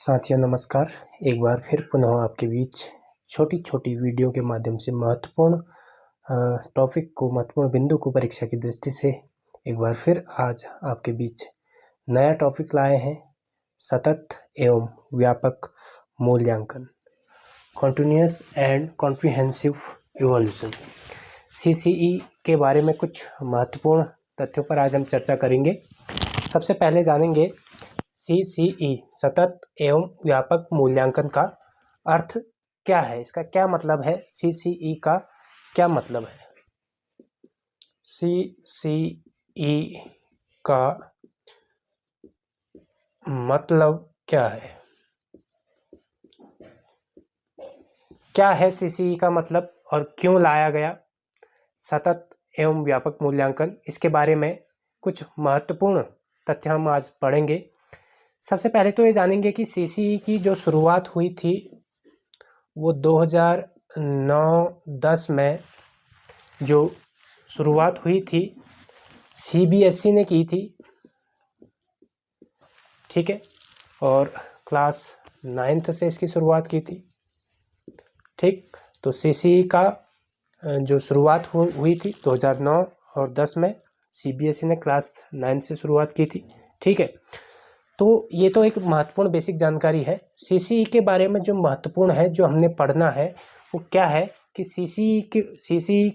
साथियों नमस्कार। एक बार फिर पुनः आपके बीच छोटी छोटी वीडियो के माध्यम से महत्वपूर्ण टॉपिक को, महत्वपूर्ण बिंदु को परीक्षा की दृष्टि से एक बार फिर आज आपके बीच नया टॉपिक लाए हैं। सतत एवं व्यापक मूल्यांकन, continuous and comprehensive evolution, CCE के बारे में कुछ महत्वपूर्ण तथ्यों पर आज हम चर्चा करेंगे। सबसे पहले जानेंगे CCE, सतत एवं व्यापक मूल्यांकन का अर्थ क्या है, इसका क्या मतलब है, CCE का क्या मतलब है। CCE का मतलब क्या है, क्या है CCE का मतलब और क्यों लाया गया सतत एवं व्यापक मूल्यांकन, इसके बारे में कुछ महत्वपूर्ण तथ्य हम आज पढ़ेंगे। सबसे पहले तो ये जानेंगे कि CCE की जो शुरुआत हुई थी वो 2009-10 में जो शुरुआत हुई थी CBSE ने की थी, ठीक है, और क्लास 9th से इसकी शुरुआत की थी, ठीक। तो CCE का जो शुरुआत हुई थी 2009 और 10 में, CBSE ने क्लास 9 से शुरुआत की थी, ठीक है। तो ये तो एक महत्वपूर्ण बेसिक जानकारी है। CCE के बारे में जो महत्वपूर्ण है, जो हमने पढ़ना है, वो क्या है कि CCE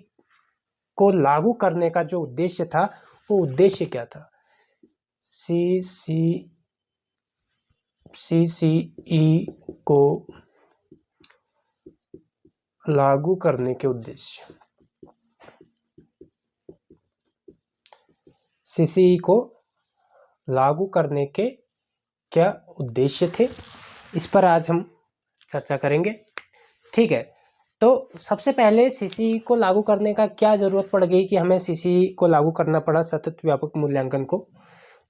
को लागू करने का जो उद्देश्य था, वो उद्देश्य क्या था। CCE को लागू करने के उद्देश्य, CCE को लागू करने के क्या उद्देश्य थे, इस पर आज हम चर्चा करेंगे, ठीक है। तो सबसे पहले CCE को लागू करने का क्या ज़रूरत पड़ गई कि हमें CCE को लागू करना पड़ा, सतत व्यापक मूल्यांकन को।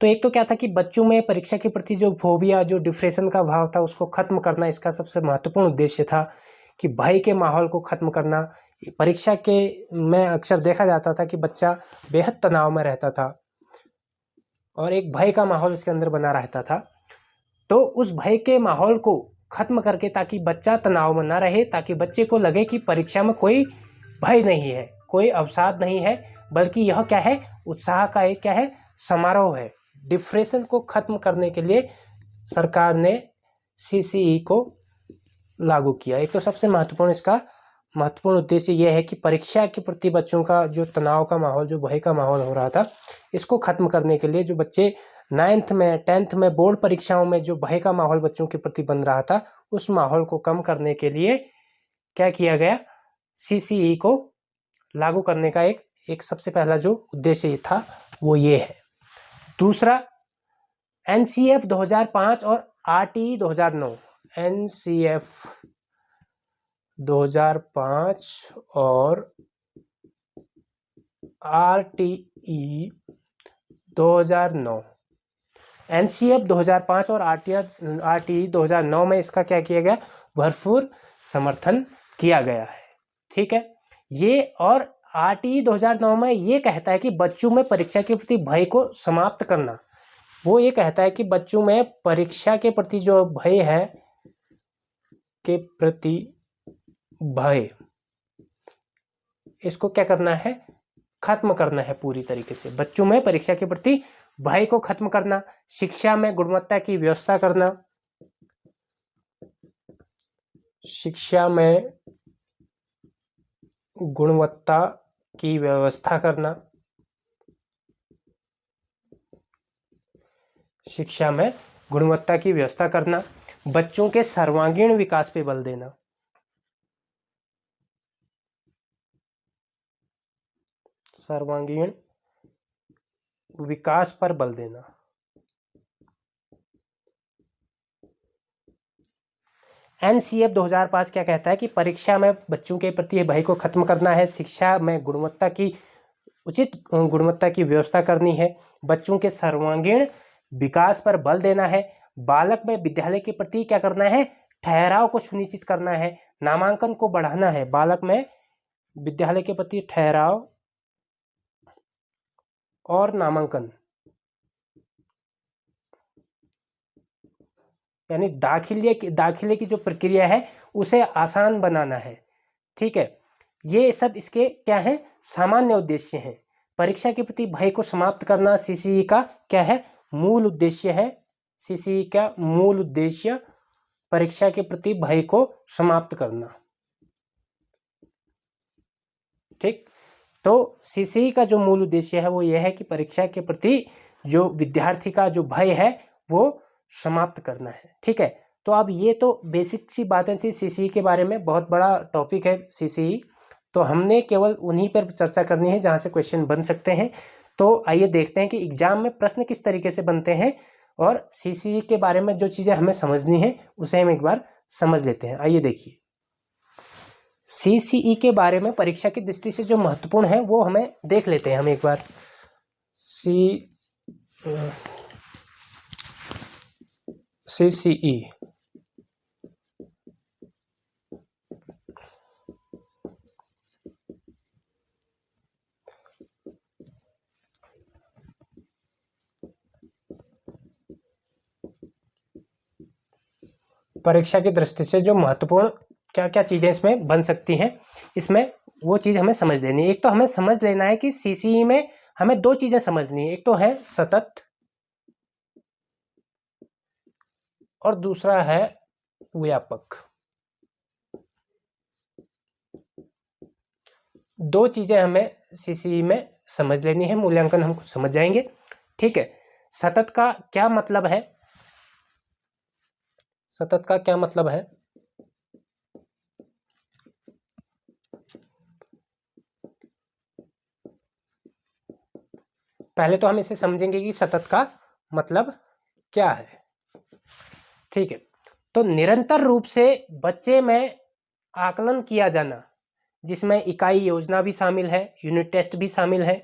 तो एक तो क्या था कि बच्चों में परीक्षा के प्रति जो फोबिया, जो डिप्रेशन का भाव था, उसको खत्म करना इसका सबसे महत्वपूर्ण उद्देश्य था, कि भय के माहौल को खत्म करना। परीक्षा के में अक्सर देखा जाता था कि बच्चा बेहद तनाव में रहता था और एक भय का माहौल उसके अंदर बना रहता था। तो उस भय के माहौल को खत्म करके, ताकि बच्चा तनाव में ना रहे, ताकि बच्चे को लगे कि परीक्षा में कोई भय नहीं है, कोई अवसाद नहीं है, बल्कि यह क्या है, उत्साह का एक क्या है, समारोह है। डिप्रेशन को खत्म करने के लिए सरकार ने CCE को लागू किया। एक तो सबसे महत्वपूर्ण इसका महत्वपूर्ण उद्देश्य यह है कि परीक्षा के प्रति बच्चों का जो तनाव का माहौल, जो भय का माहौल हो रहा था, इसको खत्म करने के लिए, जो बच्चे 9th में 10th में बोर्ड परीक्षाओं में जो भय का माहौल बच्चों के प्रति बन रहा था, उस माहौल को कम करने के लिए क्या किया गया, CCE को लागू करने का एक सबसे पहला जो उद्देश्य था वो ये है। दूसरा, NCF 2005 और RTE 2009, NCF 2005 और RTE 2009, NCF 2005 और RTE 2009 में इसका क्या किया गया, भरपूर समर्थन किया गया है, ठीक है। ये और RTE 2009 में ये कहता है कि बच्चों में परीक्षा के प्रति भय को समाप्त करना। वो ये कहता है कि बच्चों में परीक्षा के प्रति जो भय है, के प्रति भय, इसको क्या करना है, खत्म करना है पूरी तरीके से। बच्चों में परीक्षा के प्रति भय को खत्म करना, शिक्षा में गुणवत्ता की व्यवस्था करना, शिक्षा में गुणवत्ता की व्यवस्था करना, शिक्षा में गुणवत्ता की व्यवस्था करना, बच्चों के सर्वांगीण विकास पे बल देना, सर्वांगीण विकास पर बल देना। NCF 2005 क्या कहता है कि परीक्षा में बच्चों के प्रति भय को खत्म करना है, शिक्षा में गुणवत्ता की, उचित गुणवत्ता की व्यवस्था करनी है, बच्चों के सर्वांगीण विकास पर बल देना है, बालक में विद्यालय के प्रति क्या करना है, ठहराव को सुनिश्चित करना है, नामांकन को बढ़ाना है, बालक में विद्यालय के प्रति ठहराव और नामांकन यानी दाखिले की जो प्रक्रिया है उसे आसान बनाना है। ठीक है, ये सब इसके क्या है, सामान्य उद्देश्य हैं। परीक्षा के प्रति भय को समाप्त करना सीसीई का क्या है, मूल उद्देश्य है। सीसीई का मूल उद्देश्य परीक्षा के प्रति भय को समाप्त करना। ठीक, तो सीसीई का जो मूल उद्देश्य है वो यह है कि परीक्षा के प्रति जो विद्यार्थी का जो भय है वो समाप्त करना है। ठीक है, तो अब ये तो बेसिक सी बातें थी सीसीई के बारे में, बहुत बड़ा टॉपिक है सीसीई, तो हमने केवल उन्हीं पर चर्चा करनी है जहाँ से क्वेश्चन बन सकते हैं। तो आइए देखते हैं कि एग्जाम में प्रश्न किस तरीके से बनते हैं, और सीसीई के बारे में जो चीज़ें हमें समझनी है उसे हम एक बार समझ लेते हैं। आइए देखिए, सीसीई के बारे में परीक्षा की दृष्टि से जो महत्वपूर्ण है वो हमें देख लेते हैं हम एक बार। सीसीई परीक्षा की दृष्टि से जो महत्वपूर्ण क्या क्या चीज़ें इसमें बन सकती हैं, इसमें वो चीज़ हमें समझ लेनी है। एक तो हमें समझ लेना है कि सीसीई में हमें दो चीज़ें समझनी है, एक तो है सतत और दूसरा है व्यापक। दो चीज़ें हमें सीसीई में समझ लेनी है, मूल्यांकन हम कुछ समझ जाएंगे। ठीक है, सतत का क्या मतलब है, सतत का क्या मतलब है, पहले तो हम इसे समझेंगे कि सतत का मतलब क्या है। ठीक है, तो निरंतर रूप से बच्चे में आकलन किया जाना, जिसमें इकाई योजना भी शामिल है, यूनिट टेस्ट भी शामिल है,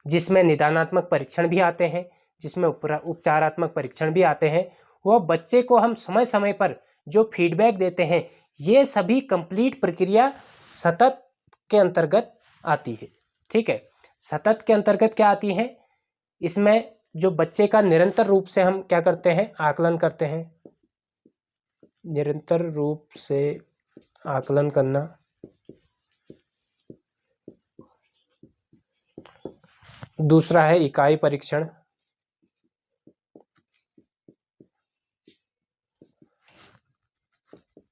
जिसमें निदानात्मक परीक्षण भी आते हैं, जिसमें उपचारात्मक परीक्षण भी आते हैं, वह बच्चे को हम समय समय पर जो फीडबैक देते हैं, ये सभी कंप्लीट प्रक्रिया सतत के अंतर्गत आती है। ठीक है, सतत के अंतर्गत क्या आती है, इसमें जो बच्चे का निरंतर रूप से हम क्या करते हैं, आकलन करते हैं, निरंतर रूप से आकलन करना, दूसरा है इकाई परीक्षण,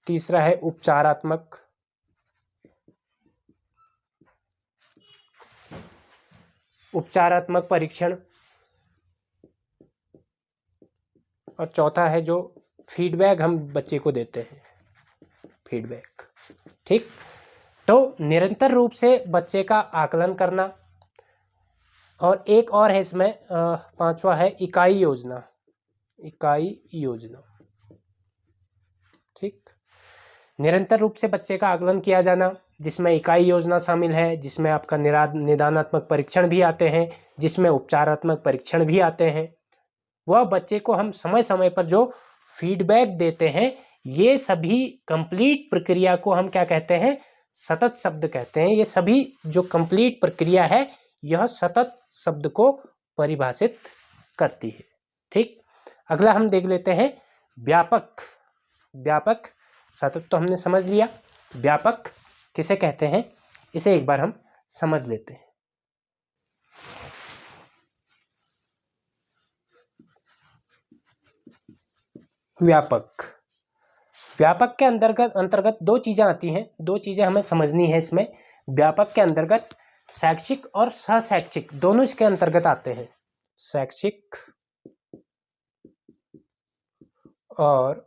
तीसरा है उपचारात्मक, परीक्षण, और चौथा है जो फीडबैक हम बच्चे को देते हैं, फीडबैक। ठीक, तो निरंतर रूप से बच्चे का आकलन करना, और एक और है इसमें पांचवा है इकाई योजना, इकाई योजना। ठीक, निरंतर रूप से बच्चे का आकलन किया जाना, जिसमें इकाई योजना शामिल है, जिसमें आपका निदानात्मक परीक्षण भी आते हैं, जिसमें उपचारात्मक परीक्षण भी आते हैं, वह बच्चे को हम समय समय पर जो फीडबैक देते हैं, ये सभी कंप्लीट प्रक्रिया को हम क्या कहते हैं, सतत शब्द कहते हैं। ये सभी जो कंप्लीट प्रक्रिया है यह सतत शब्द को परिभाषित करती है। ठीक, अगला हम देख लेते हैं व्यापक। व्यापक, सतत तो हमने समझ लिया, व्यापक किसे कहते हैं इसे एक बार हम समझ लेते हैं। व्यापक, व्यापक के अंतर्गत दो चीजें आती हैं, दो चीजें हमें समझनी है इसमें। व्यापक के अंतर्गत शैक्षिक और सहशैक्षिक दोनों इसके अंतर्गत आते हैं, शैक्षिक और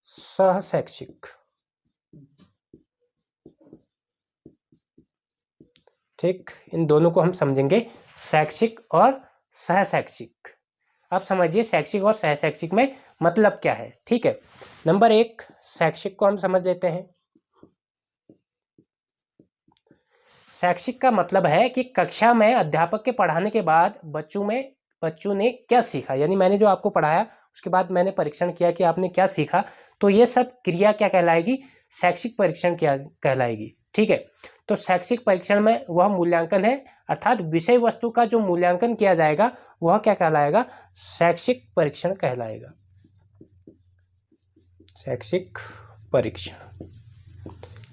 सहशैक्षिक। ठीक, इन दोनों को हम समझेंगे, शैक्षिक और सहशैक्षिक। अब समझिए शैक्षिक और सहशैक्षिक में मतलब क्या है। ठीक है, नंबर एक, शैक्षिक को हम समझ लेते हैं। शैक्षिक का मतलब है कि कक्षा में अध्यापक के पढ़ाने के बाद बच्चों ने क्या सीखा, यानी मैंने जो आपको पढ़ाया उसके बाद मैंने परीक्षण किया कि आपने क्या सीखा, तो ये सब क्रिया क्या कहलाएगी, शैक्षिक परीक्षण क्या कहलाएगी। ठीक है, तो शैक्षिक परीक्षण में वह मूल्यांकन है, अर्थात विषय वस्तु का जो मूल्यांकन किया जाएगा वह क्या कहलाएगा, शैक्षिक परीक्षण कहलाएगा। शैक्षिक परीक्षण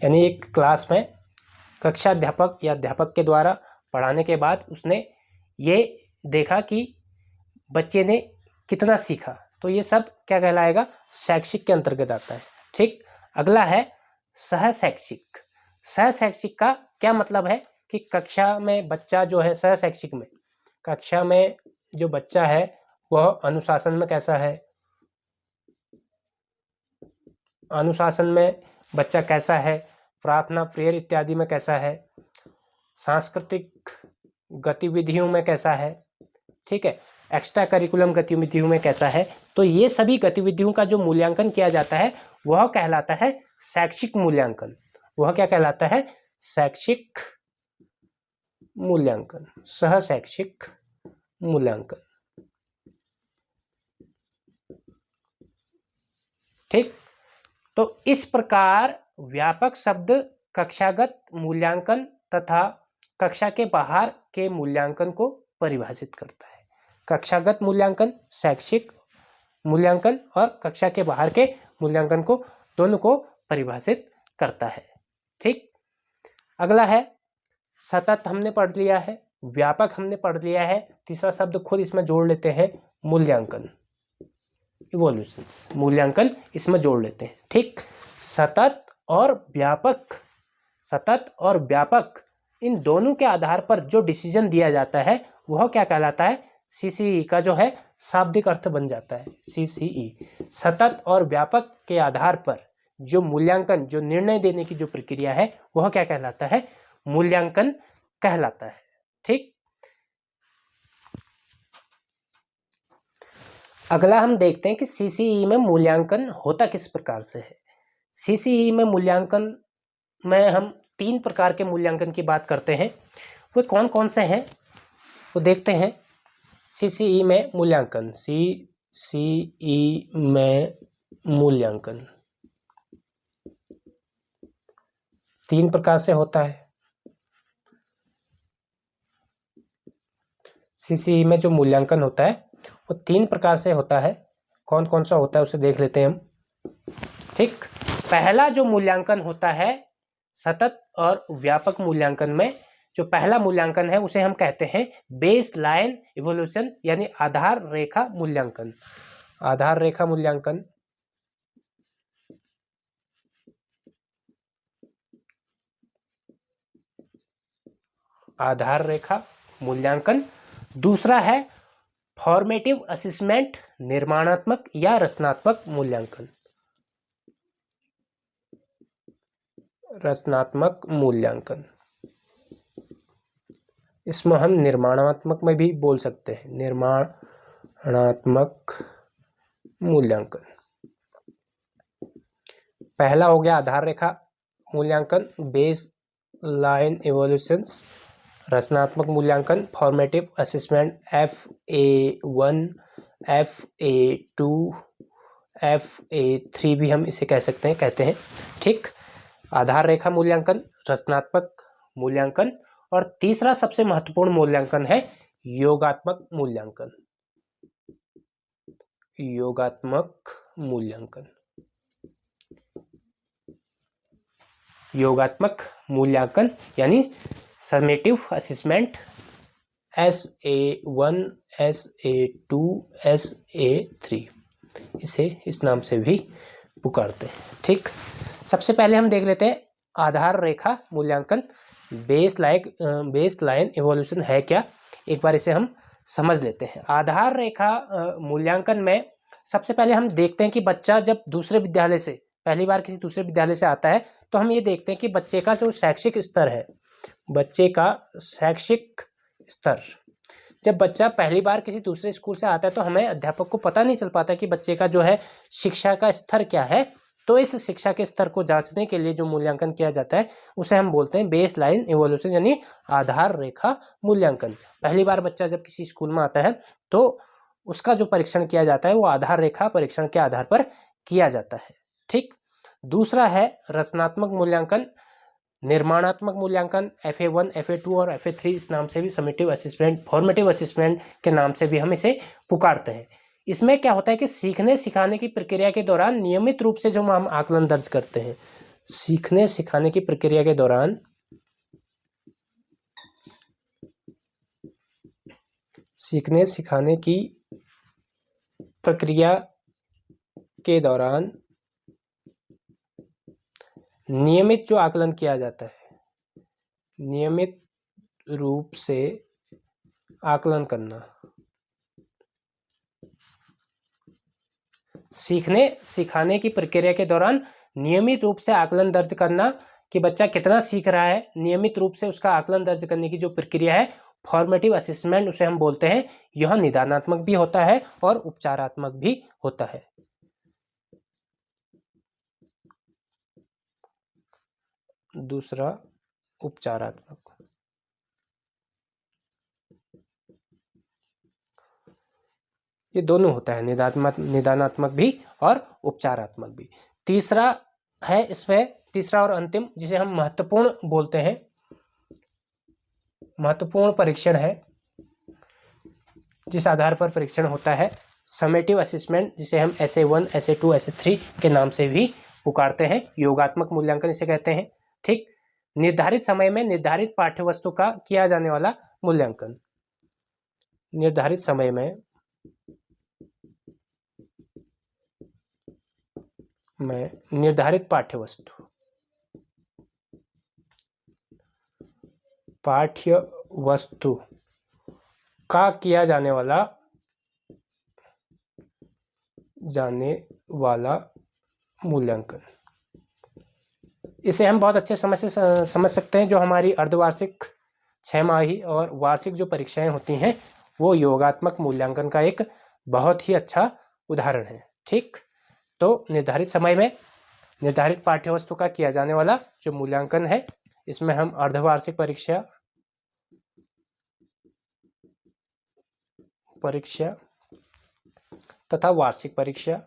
यानी एक क्लास में कक्षा अध्यापक या अध्यापक के द्वारा पढ़ाने के बाद उसने ये देखा कि बच्चे ने कितना सीखा, तो ये सब क्या कहलाएगा, शैक्षिक के अंतर्गत आता है। ठीक, अगला है सहशैक्षिक। सहशैक्षिक का क्या मतलब है कि कक्षा में बच्चा जो है, सहशैक्षिक में कक्षा में जो बच्चा है वह अनुशासन में कैसा है, अनुशासन में बच्चा कैसा है, प्रार्थना प्रेयर इत्यादि में कैसा है, सांस्कृतिक गतिविधियों में कैसा है, ठीक है, एक्स्ट्रा करिकुलम गतिविधियों में कैसा है। तो ये सभी गतिविधियों का जो मूल्यांकन किया जाता है वह कहलाता है शैक्षिक मूल्यांकन। वह क्या कहलाता है, शैक्षिक मूल्यांकन, सहशैक्षिक मूल्यांकन। ठीक, तो इस प्रकार व्यापक शब्द कक्षागत मूल्यांकन तथा कक्षा के बाहर के मूल्यांकन को परिभाषित करता है। कक्षागत मूल्यांकन, शैक्षिक मूल्यांकन और कक्षा के बाहर के मूल्यांकन को दोनों को परिभाषित करता है। ठीक, अगला है सतत, हमने पढ़ लिया है, व्यापक हमने पढ़ लिया है, तीसरा शब्द खुद इसमें जोड़ लेते हैं, मूल्यांकन, इवोल्यूशंस, मूल्यांकन इसमें जोड़ लेते हैं। ठीक, सतत और व्यापक, सतत और व्यापक इन दोनों के आधार पर जो डिसीजन दिया जाता है वह क्या कहलाता है, सीसीई का जो है शाब्दिक अर्थ बन जाता है सीसीई। सतत और व्यापक के आधार पर जो मूल्यांकन, जो निर्णय देने की जो प्रक्रिया है वह क्या कहलाता है, मूल्यांकन कहलाता है। ठीक, अगला हम देखते हैं कि सीसीई में मूल्यांकन होता किस प्रकार से है। सीसीई में मूल्यांकन में हम 3 प्रकार के मूल्यांकन की बात करते हैं। वे कौन कौन से हैं वो देखते हैं। सीसीई में मूल्यांकन, सीसीई में मूल्यांकन 3 प्रकार से होता है। सीसीई में जो मूल्यांकन होता है वो 3 प्रकार से होता है। कौन कौन सा होता है उसे देख लेते हैं हम। ठीक, पहला जो मूल्यांकन होता है सतत और व्यापक मूल्यांकन में, जो पहला मूल्यांकन है उसे हम कहते हैं बेस लाइन इवोल्यूशन यानी आधार रेखा मूल्यांकन। आधार रेखा मूल्यांकन, आधार रेखा मूल्यांकन। दूसरा है फॉर्मेटिव असेसमेंट, निर्माणात्मक या रचनात्मक मूल्यांकन, रचनात्मक मूल्यांकन। इसमें हम निर्माणात्मक में भी बोल सकते हैं, निर्माणात्मक मूल्यांकन। पहला हो गया आधार रेखा मूल्यांकन, बेस लाइन इवोल्यूशंस। रचनात्मक मूल्यांकन, formative assessment, FA1, FA2, FA3 भी हम इसे कह सकते हैं, कहते हैं। ठीक, आधार रेखा मूल्यांकन, रचनात्मक मूल्यांकन और तीसरा सबसे महत्वपूर्ण मूल्यांकन है योगात्मक मूल्यांकन। योगात्मक मूल्यांकन, योगात्मक मूल्यांकन यानी summative assessment, SA1, SA2, SA3, इसे इस नाम से भी पुकारते हैं। ठीक, सबसे पहले हम देख लेते हैं आधार रेखा मूल्यांकन। बेस लाइन इवोल्यूशन है क्या, एक बार इसे हम समझ लेते हैं। आधार रेखा मूल्यांकन में सबसे पहले हम देखते हैं कि बच्चा जब दूसरे विद्यालय से पहली बार किसी दूसरे विद्यालय से आता है तो हम ये देखते हैं कि बच्चे का जो शैक्षिक स्तर है, बच्चे का शैक्षिक स्तर, जब बच्चा पहली बार किसी दूसरे स्कूल से आता है तो हमें अध्यापक को पता नहीं चल पाता कि बच्चे का जो है शिक्षा का स्तर क्या है। तो इस शिक्षा के स्तर को जांचने के लिए जो मूल्यांकन किया जाता है उसे हम बोलते हैं बेस लाइन इवोल्यूशन यानी आधार रेखा मूल्यांकन। पहली बार बच्चा जब किसी स्कूल में आता है तो उसका जो परीक्षण किया जाता है वो आधार रेखा परीक्षण के आधार पर किया जाता है। ठीक, दूसरा है रचनात्मक मूल्यांकन, निर्माणात्मक मूल्यांकन, FA1, FA2 और FA3 इस नाम से भी, समेटिव असेसमेंट, फॉर्मेटिव असेसमेंट के नाम से भी हम इसे पुकारते हैं। इसमें क्या होता है कि सीखने सिखाने की प्रक्रिया के दौरान नियमित रूप से जो हम आकलन दर्ज करते हैं, सीखने सिखाने की प्रक्रिया के दौरान सीखने सिखाने की प्रक्रिया के दौरान नियमित जो आकलन किया जाता है, नियमित रूप से आकलन करना, सीखने सिखाने की प्रक्रिया के दौरान नियमित रूप से आकलन दर्ज करना कि बच्चा कितना सीख रहा है, नियमित रूप से उसका आकलन दर्ज करने की जो प्रक्रिया है, फॉर्मेटिव असेसमेंट उसे हम बोलते हैं। यह निदानात्मक भी होता है और उपचारात्मक भी होता है। दूसरा उपचारात्मक। ये दोनों होता है, निदानात्मक भी और उपचारात्मक भी। तीसरा है इसमें, तीसरा और अंतिम, जिसे हम महत्वपूर्ण बोलते हैं, महत्वपूर्ण परीक्षण है, जिस आधार पर परीक्षण होता है, समेटिव असेसमेंट, जिसे हम SA1, SA2, SA3 के नाम से भी पुकारते हैं। योगात्मक मूल्यांकन इसे कहते हैं। ठीक, निर्धारित समय में निर्धारित पाठ्यवस्तु का किया जाने वाला मूल्यांकन, निर्धारित समय में निर्धारित पाठ्यवस्तु का किया जाने वाला मूल्यांकन। इसे हम बहुत अच्छे समझ सकते हैं। जो हमारी अर्धवार्षिक, 6 माही और वार्षिक जो परीक्षाएं होती हैं, वो योगात्मक मूल्यांकन का एक बहुत ही अच्छा उदाहरण है। ठीक, तो निर्धारित समय में निर्धारित पाठ्यवस्तु का किया जाने वाला जो मूल्यांकन है, इसमें हम अर्धवार्षिक परीक्षा तथा वार्षिक परीक्षा,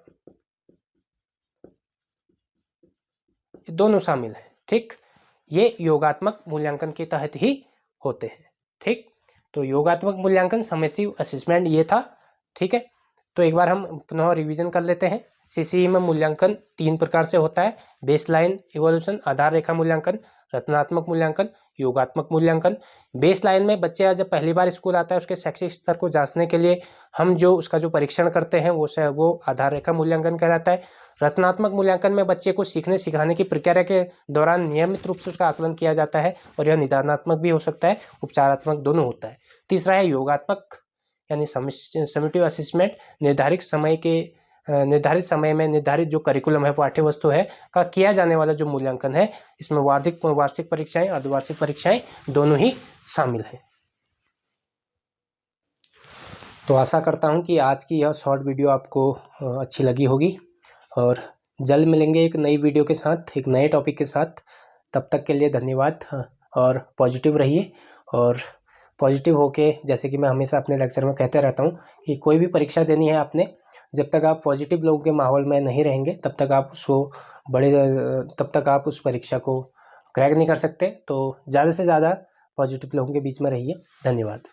दोनों शामिल हैं। ठीक, ये योगात्मक मूल्यांकन के तहत ही होते हैं। ठीक, तो योगात्मक मूल्यांकन, समेटिव असेसमेंट ये था। ठीक है, तो एक बार हम पुनः रिवीजन कर लेते हैं। CCE में मूल्यांकन 3 प्रकार से होता है: बेसलाइन इवोल्यूशन, आधार रेखा मूल्यांकन, रचनात्मक मूल्यांकन, योगात्मक मूल्यांकन। बेसलाइन में बच्चे जब पहली बार स्कूल आता है, उसके शैक्षिक स्तर को जांचने के लिए हम जो उसका जो परीक्षण करते हैं वो आधार रेखा मूल्यांकन कहलाता है। रचनात्मक मूल्यांकन में बच्चे को सीखने सिखाने की प्रक्रिया के दौरान नियमित रूप से उसका आकलन किया जाता है, और यह निदानात्मक भी हो सकता है, उपचारात्मक दोनों होता है। तीसरा है योगात्मक, यानी समेटिव असेसमेंट, निर्धारित समय में निर्धारित जो करिकुलम है, पाठ्यवस्तु है, का किया जाने वाला जो मूल्यांकन है। इसमें वार्षिक परीक्षाएं, अर्धवार्षिक परीक्षाएं दोनों ही शामिल हैं। तो आशा करता हूं कि आज की यह शॉर्ट वीडियो आपको अच्छी लगी होगी, और जल्द मिलेंगे एक नई वीडियो के साथ, एक नए टॉपिक के साथ। तब तक के लिए धन्यवाद, और पॉजिटिव रहिए। और पॉजिटिव होके, जैसे कि मैं हमेशा अपने लेक्चर में कहते रहता हूँ कि कोई भी परीक्षा देनी है आपने, जब तक आप पॉजिटिव लोगों के माहौल में नहीं रहेंगे, तब तक आप उस परीक्षा को क्रैक नहीं कर सकते। तो ज़्यादा से ज़्यादा पॉजिटिव लोगों के बीच में रहिए। धन्यवाद।